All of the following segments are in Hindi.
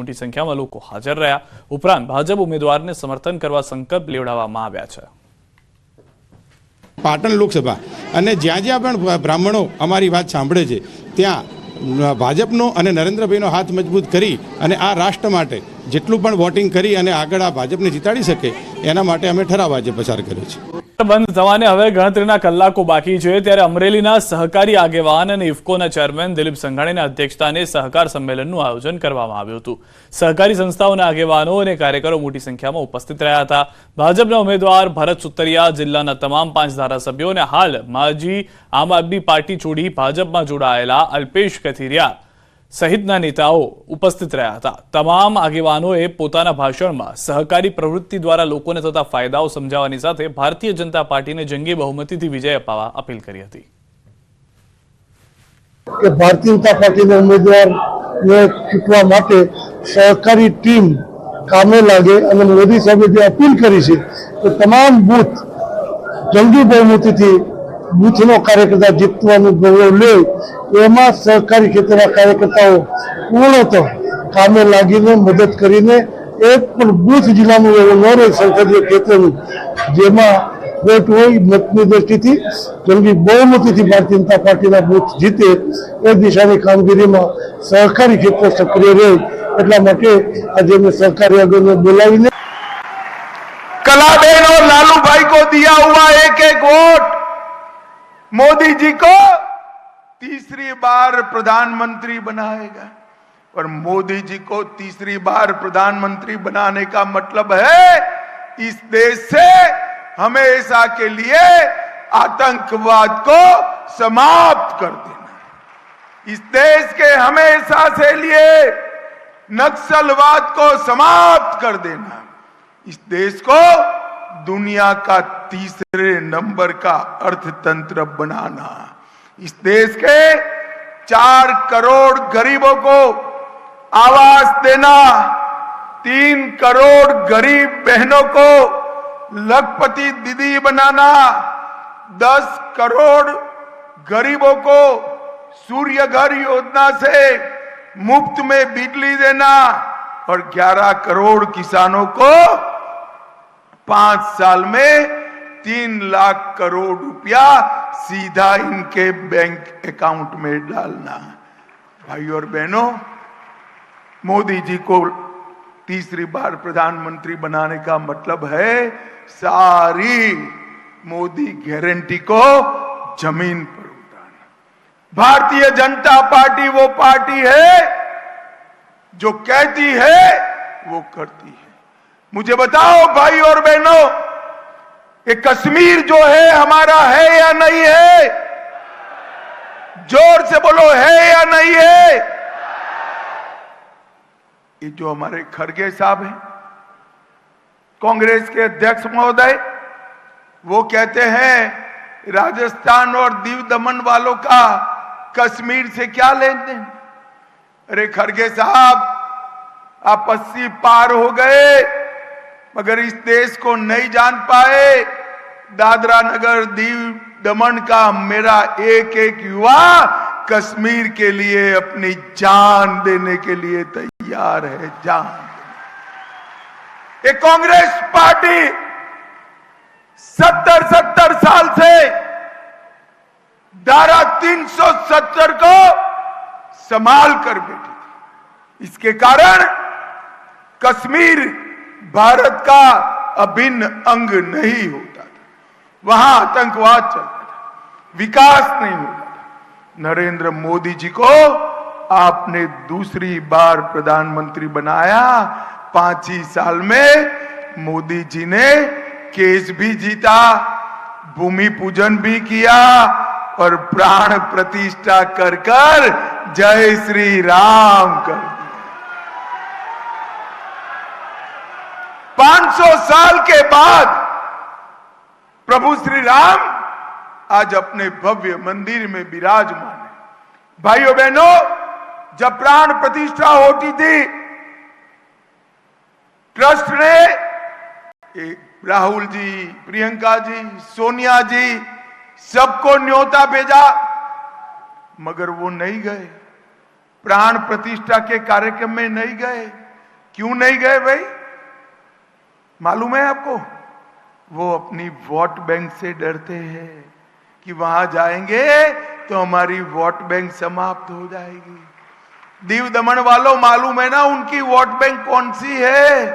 મોટી સંખ્યામાં લોકો હાજર રહ્યા। ઉપરાંત ભાજપ ઉમેદવારને સમર્થન કરવા સંકલ્પ લેવડાવવામાં આવ્યા છે। પાટણ લોકસભા અને જ્યાં જ્યાં પણ બ્રાહ્મણો અમારી વાત સાંભળે છે ત્યાં ભાજપનો અને નરેન્દ્રભાઈનો હાથ મજબૂત કરી અને આ રાષ્ટ્ર માટે જેટલું પણ વોટિંગ કરી અને આગળ આ ભાજપને જીતાડી શકે એના માટે અમે ઠરાવ આજે પસાર કર્યો છે। બંધ થવાને હવે ગણતરીના કલાકો બાકી છે ત્યારે અમરેલીના સહકારી આગેવાન અને ઇફકોના ચેરમેન દિલીપ સંઘાણીના અધ્યક્ષસ્થાને સહકાર સંમેલનનું આયોજન કરવામાં આવ્યું હતું। સહકારી સંસ્થાઓના આગેવાનો અને કાર્યકરો મોટી સંખ્યામાં ઉપસ્થિત રહ્યા હતા। ભાજપના ઉમેદવાર ભરત સુતરિયા, જિલ્લાના તમામ 5 ધારાસભ્યો અને હાલ માજી આમ આદમી પાર્ટી છોડી ભાજપમાં જોડાયેલા અલ્પેશ કથિરિયા સહિતના નેતાઓ ઉપસ્થિત રહ્યા હતા। તમામ આગેવાનોએ પોતાના ભાષણમાં સહકારી પ્રવૃત્તિ દ્વારા લોકોને થતા ફાયદાઓ સમજાવવાની સાથે ભારતીય જનતા પાર્ટીને જંગી બહુમતીથી વિજય અપાવવા અપીલ કરી હતી। કે ભારતીય જનતા પાર્ટીના ઉમેદવારને ચૂંટવા માટે સહકારી ટીમ કામે લાગે અને મોદી સાહેબે જે અપીલ કરી છે કે તમામ બૂથ જંગી બહુમતીથી બૂથનો કાર્યકર્તા જીતવાનું ગૌરવ લે એમાં સહકારી ક્ષેત્રના કાર્યકર્તાઓ પૂર્ણતઃ કામે લાગીને મદદ કરીને એક પણ બૂથ જિલ્લાનું એવું ન રહે સંસદીય ક્ષેત્રનું જેમાં વોટ હોય મતની દ્રષ્ટિથી જંગી બહુમતીથી ભારતીય જનતા પાર્ટીના બૂથ જીતે એ દિશાની કામગીરીમાં સહકારી ક્ષેત્ર સક્રિય રહે એટલા માટે આજે મેં સહકારી આગળને બોલાવીને कलाबेन और लालू भाई को दिया हुआ एक एक वोट मोदी जी को तीसरी बार प्रधानमंत्री बनाएगा। और मोदी जी को तीसरी बार प्रधानमंत्री बनाने का मतलब है इस देश से हमेशा के लिए आतंकवाद को समाप्त कर देना, इस देश के हमेशा से लिए नक्सलवाद को समाप्त कर देना, इस देश को दुनिया का तीसरे नंबर का अर्थतंत्र बनाना, इस देश के 4 करोड़ गरीबों को आवास देना, 3 करोड़ गरीब बहनों को लखपति दीदी बनाना, 10 करोड़ गरीबों को सूर्य घर योजना से मुफ्त में बिजली देना और 11 करोड़ किसानों को 5 साल में 3 लाख करोड़ रुपया सीधा इनके बैंक अकाउंट में डालना। भाई और बहनों, मोदी जी को तीसरी बार प्रधानमंत्री बनाने का मतलब है सारी मोदी गारंटी को जमीन पर उतारना। भारतीय जनता पार्टी वो पार्टी है जो कहती है वो करती है। मुझे बताओ भाई और बहनों, ये कश्मीर जो है हमारा है या नहीं है? जोर से बोलो, है या नहीं है? ये जो हमारे खड़गे साहब हैं, कांग्रेस के अध्यक्ष महोदय, वो कहते हैं राजस्थान और दीव दमन वालों का कश्मीर से क्या लेन देन। अरे खड़गे साहब, आप 80 पार हो गए मगर इस देश को नहीं जान पाए। दादरा नगर दीव दमन का मेरा एक एक युवा कश्मीर के लिए अपनी जान देने के लिए तैयार है, जान। ये कांग्रेस पार्टी 70 साल से धारा 370 को संभाल कर बैठी थी। इसके कारण कश्मीर भारत का अभिन्न अंग नहीं होता था, वहां आतंकवाद चलता था, विकास नहीं होता था। नरेंद्र मोदी जी को आपने दूसरी बार प्रधानमंत्री बनाया। 5 ही साल में मोदी जी ने केस भी जीता, भूमि पूजन भी किया और प्राण प्रतिष्ठा कर कर जय श्री राम कर दिया। 500 साल के बाद प्रभु श्री राम आज अपने भव्य मंदिर में विराजमान है। भाइयों बहनों, जब प्राण प्रतिष्ठा होती थी, ट्रस्ट ने राहुल जी, प्रियंका जी, सोनिया जी सबको न्योता भेजा मगर वो नहीं गए, प्राण प्रतिष्ठा के कार्यक्रम में नहीं गए। क्यों नहीं गए भाई? मालूम है आपको? वो अपनी वोट बैंक से डरते हैं कि वहां जाएंगे तो हमारी वोट बैंक समाप्त हो जाएगी। दीव दमन वालों, मालूम है ना उनकी वोट बैंक कौन सी है?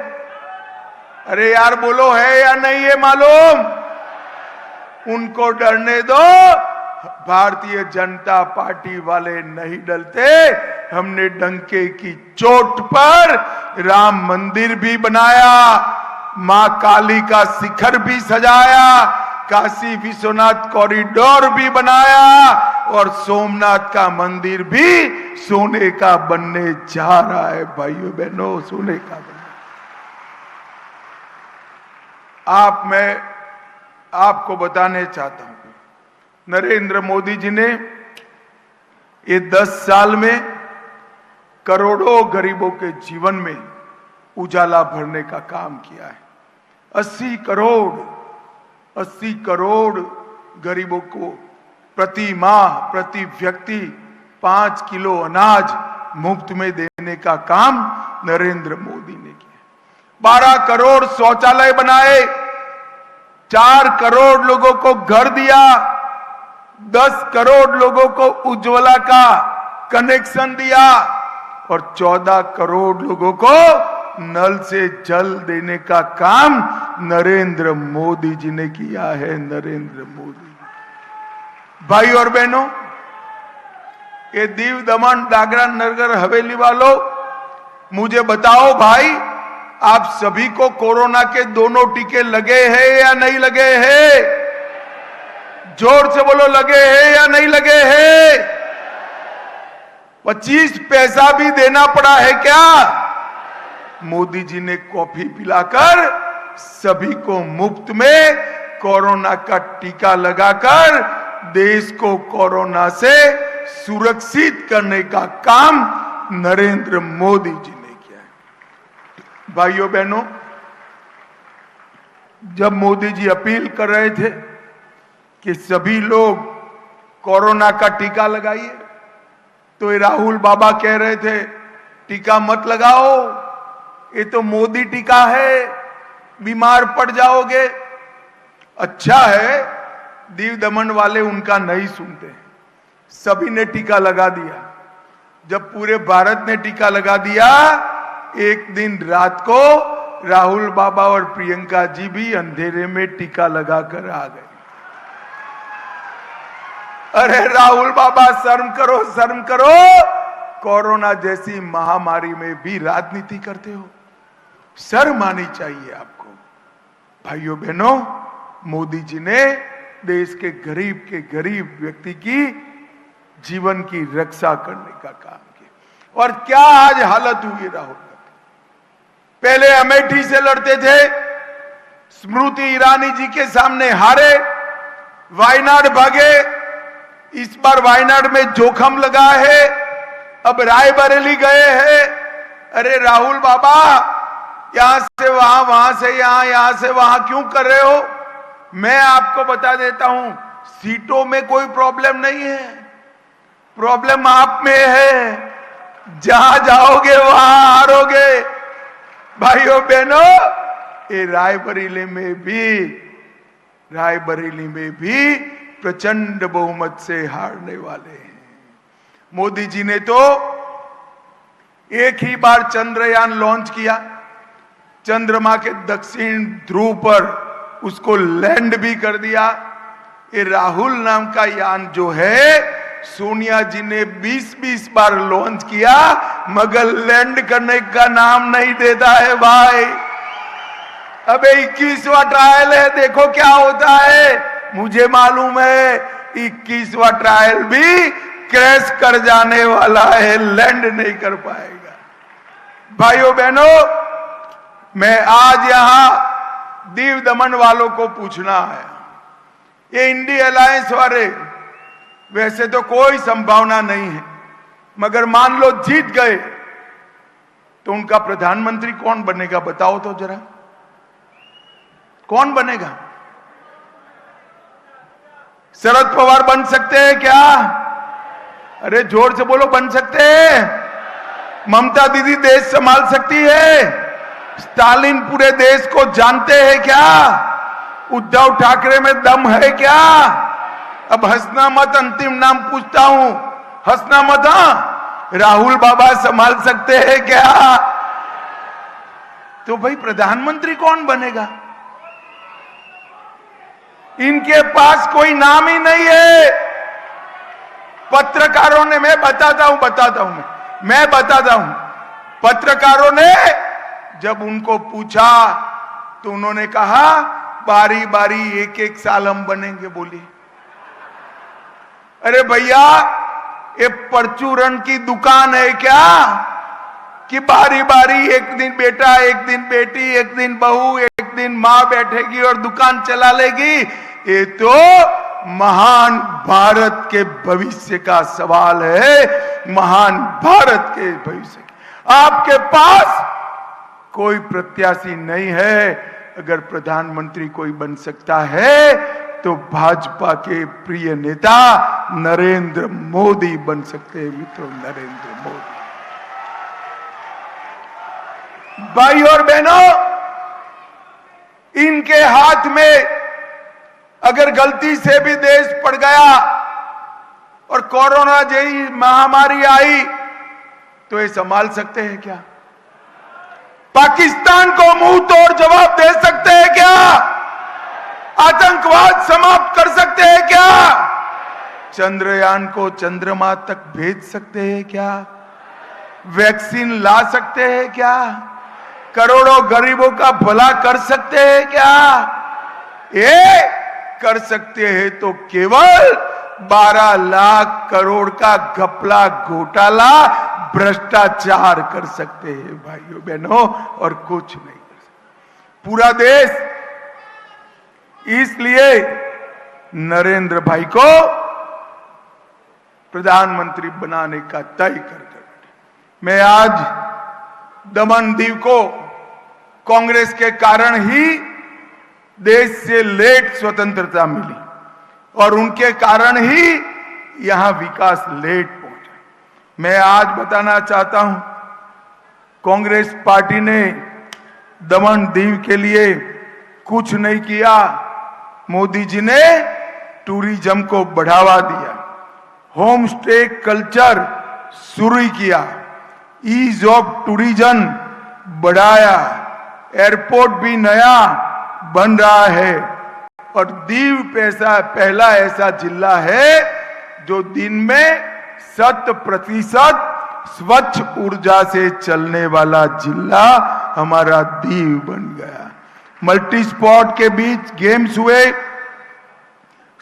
अरे यार बोलो, है या नहीं है मालूम? उनको डरने दो। भारतीय जनता पार्टी वाले नहीं डरते। हमने डंके की चोट पर राम मंदिर भी बनाया, मां काली का शिखर भी सजाया, काशी विश्वनाथ कॉरिडोर भी बनाया और सोमनाथ का मंदिर भी सोने का बनने जा रहा है। भाइयों बहनों, सोने का बनने। मैं आपको बताने चाहता हूं, नरेंद्र मोदी जी ने ये 10 साल में करोड़ों गरीबों के जीवन में उजाला भरने का काम किया है। 80 करोड़ गरीबों को प्रति माह, प्रति व्यक्ति 5 किलो अनाज मुफ्त में देने का काम नरेंद्र मोदी ने किया। 12 करोड़ शौचालय बनाए, 4 करोड़ लोगों को घर दिया, 10 करोड़ लोगों को उज्ज्वला का कनेक्शन दिया और 14 करोड़ लोगों को नल से जल देने का काम नरेंद्र मोदी जी ने किया है। नरेंद्र मोदी। भाई और बहनों, ये दीव दमन दादरा नगर हवेली वालों, मुझे बताओ भाई, आप सभी को कोरोना के दोनों टीके लगे हैं या नहीं लगे हैं? जोर से बोलो, लगे हैं या नहीं लगे हैं? 25 पैसा भी देना पड़ा है क्या? मोदी जी ने कॉफी पिलाकर सभी को मुफ्त में कोरोना का टीका लगाकर देश को कोरोना से सुरक्षित करने का काम नरेंद्र मोदी जी ने किया है। भाइयों बहनों, जब मोदी जी अपील कर रहे थे कि सभी लोग कोरोना का टीका लगाइए, तो राहुल बाबा कह रहे थे टीका मत लगाओ, ये तो मोदी टीका है, बीमार पड़ जाओगे। अच्छा है, दीव दमन वाले उनका नहीं सुनते हैं। सभी ने टीका लगा दिया। जब पूरे भारत ने टीका लगा दिया, एक दिन रात को राहुल बाबा और प्रियंका जी भी अंधेरे में टीका लगाकर आ गए। अरे राहुल बाबा, शर्म करो, शर्म करो। कोरोना जैसी महामारी में भी राजनीति करते हो, शर्म आनी चाहिए आपको। भाइयों बहनों, मोदी जी ने देश के गरीब व्यक्ति की जीवन की रक्षा करने का काम किया। और क्या आज हालत हुई राहुल गांधी? पहले अमेठी से लड़ते थे, स्मृति ईरानी जी के सामने हारे, वायनाड भागे, इस बार वायनाड में जोखम लगा है, अब रायबरेली गए हैं। अरे राहुल बाबा, यहां से वहां, वहां से यहां, यहां से वहां क्यों कर रहे हो? मैं आपको बता देता हूं, सीटों में कोई प्रॉब्लम नहीं है, प्रॉब्लम आप में है। जहां जाओगे वहां हारोगे। भाइयों बहनों, ये रायबरेली में भी प्रचंड बहुमत से हारने वाले हैं। मोदी जी ने तो एक ही बार चंद्रयान लॉन्च किया, चंद्रमा के दक्षिण ध्रुव पर उसको लैंड भी कर दिया। ये राहुल नाम का यान जो है, सोनिया जी ने 20-20 बार लॉन्च किया, मगर लैंड करने का नाम नहीं देता है भाई। अबे 21वां ट्रायल है, देखो क्या होता है। मुझे मालूम है 21वां ट्रायल भी क्रैश कर जाने वाला है, लैंड नहीं कर पाएगा। भाइयों बहनों, मैं आज यहां दीव दमन वालों को पूछना है, ये इंडी अलायंस वाले, वैसे तो कोई संभावना नहीं है, मगर मान लो जीत गए तो उनका प्रधानमंत्री कौन बनेगा? बताओ तो जरा, कौन बनेगा? शरद पवार बन सकते हैं क्या? अरे जोर से बोलो, बन सकते हैं? ममता दीदी देश संभाल सकती है? स्टालिन पूरे देश को जानते हैं क्या? उद्धव ठाकरे में दम है क्या? अब हंसना मत, अंतिम नाम पूछता हूं, हंसना मत। हाँ, राहुल बाबा संभाल सकते हैं क्या? तो भाई प्रधानमंत्री कौन बनेगा? इनके पास कोई नाम ही नहीं है। पत्रकारों ने, मैं बताता हूं पत्रकारों ने जब उनको पूछा तो उन्होंने कहा बारी बारी एक एक साल हम बनेंगे। बोलिए, अरे भैया ये परचूरन की दुकान है क्या कि बारी बारी एक दिन बेटा, एक दिन बेटी, एक दिन बहू, एक दिन मां बैठेगी और दुकान चला लेगी? ये तो महान भारत के भविष्य का सवाल है, महान भारत के भविष्य की। आपके पास कोई प्रत्याशी नहीं है। अगर प्रधानमंत्री कोई बन सकता है तो भाजपा के प्रिय नेता नरेंद्र मोदी बन सकते हैं। मित्रों, नरेंद्र मोदी। भाई और बहनों, इनके हाथ में अगर गलती से भी देश पड़ गया और कोरोना जैसी महामारी आई तो ये संभाल सकते हैं क्या? पाकिस्तान को मुंह तोड़ जवाब दे सकते हैं क्या? आतंकवाद समाप्त कर सकते हैं क्या? चंद्रयान को चंद्रमा तक भेज सकते हैं क्या? वैक्सीन ला सकते हैं क्या? करोड़ों गरीबों का भला कर सकते हैं क्या? ये कर सकते हैं तो केवल 12 लाख करोड़ का घपला, घोटाला, भ्रष्टाचार कर सकते हैं भाइयों बहनों, और कुछ नहीं कर सकते पूरा देश। इसलिए नरेंद्र भाई को प्रधानमंत्री बनाने का तय कर बैठे। मैं आज दमन दीव को कांग्रेस के कारण ही देश से लेट स्वतंत्रता मिली और उनके कारण ही यहां विकास लेट पहुंचा। मैं आज बताना चाहता हूं, कांग्रेस पार्टी ने दमन दीव के लिए कुछ नहीं किया। मोदी जी ने टूरिज्म को बढ़ावा दिया, होम स्टे कल्चर शुरू किया, ईज ऑफ टूरिज्म बढ़ाया, एयरपोर्ट भी नया बन रहा है और दीव पहला ऐसा जिला है जो दिन में 100% स्वच्छ ऊर्जा से चलने वाला जिला हमारा दीव बन गया। मल्टी स्पोर्ट के बीच गेम्स हुए,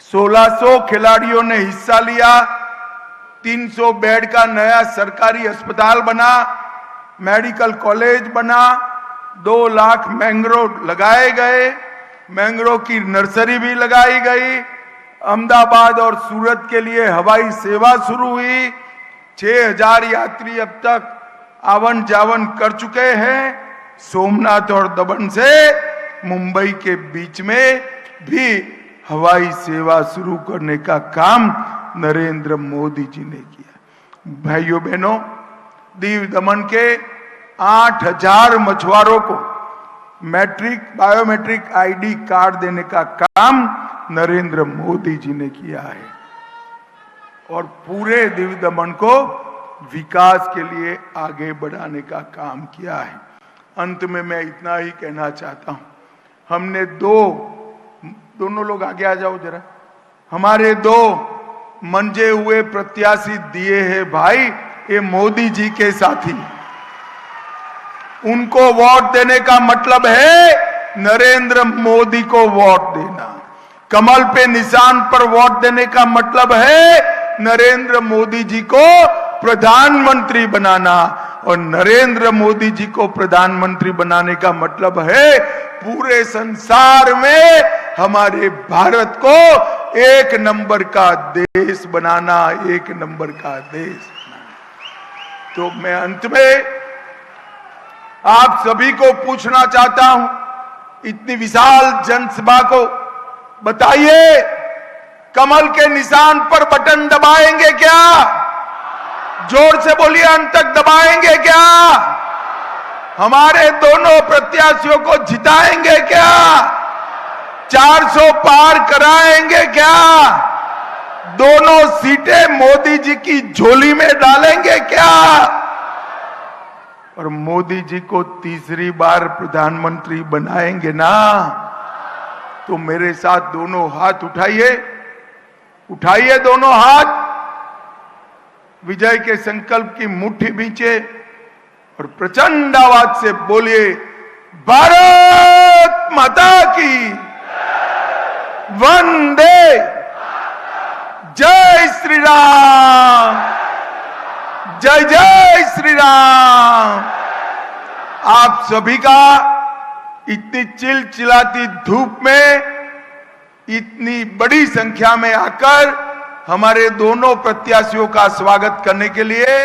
1600 खिलाड़ियों ने हिस्सा लिया, 300 बेड का नया सरकारी अस्पताल बना, मेडिकल कॉलेज बना, 2 लाख मैंग्रोव लगाए गए, मैंग्रोव की नर्सरी भी लगाई गई। अहमदाबाद और सूरत के लिए हवाई सेवा शुरू हुई। 6000 यात्री अब तक आवन जावन कर चुके हैं। सोमनाथ और दमन से मुंबई के बीच में भी हवाई सेवा शुरू करने का काम नरेंद्र मोदी जी ने किया। भाइयों बहनों, दीव दमन के 8000 मछुआरों को बायोमेट्रिक आईडी कार्ड देने का काम नरेंद्र मोदी जी ने किया है और पूरे दीव दमन को विकास के लिए आगे बढ़ाने का काम किया है। अंत में मैं इतना ही कहना चाहता हूं, हमने दोनों लोग आगे आ जाओ जरा, हमारे 2 मंजे हुए प्रत्याशी दिए हैं भाई, ये मोदी जी के साथी। उनको वोट देने का मतलब है नरेंद्र मोदी को वोट देना। कमल पे निशान पर वोट देने का मतलब है नरेंद्र मोदी जी को प्रधानमंत्री बनाना और नरेंद्र मोदी जी को प्रधानमंत्री बनाने का मतलब है पूरे संसार में हमारे भारत को 1 नंबर का देश बनाना, 1 नंबर का देश बनाना। तो मैं अंत में आप सभी को पूछना चाहता हूं, इतनी विशाल जनसभा को बताइए, कमल के निशान पर बटन दबाएंगे क्या? जोर से बोलिए, अंत तक दबाएंगे क्या? हमारे दोनों प्रत्याशियों को जिताएंगे क्या? 400 पार कराएंगे क्या? दोनों सीटें मोदी जी की झोली में डालेंगे क्या? और मोदी जी को तीसरी बार प्रधानमंत्री बनाएंगे ना? तो मेरे साथ दोनों हाथ उठाइए, उठाइए दोनों हाथ, विजय के संकल्प की मुट्ठी बींचे और प्रचंड आवाज से बोलिए, भारत माता की वंदे, जय श्री राम, जय जय श्री राम। आप सभी का इतनी चिलचिलाती धूप में इतनी बड़ी संख्या में आकर हमारे दोनों प्रत्याशियों का स्वागत करने के लिए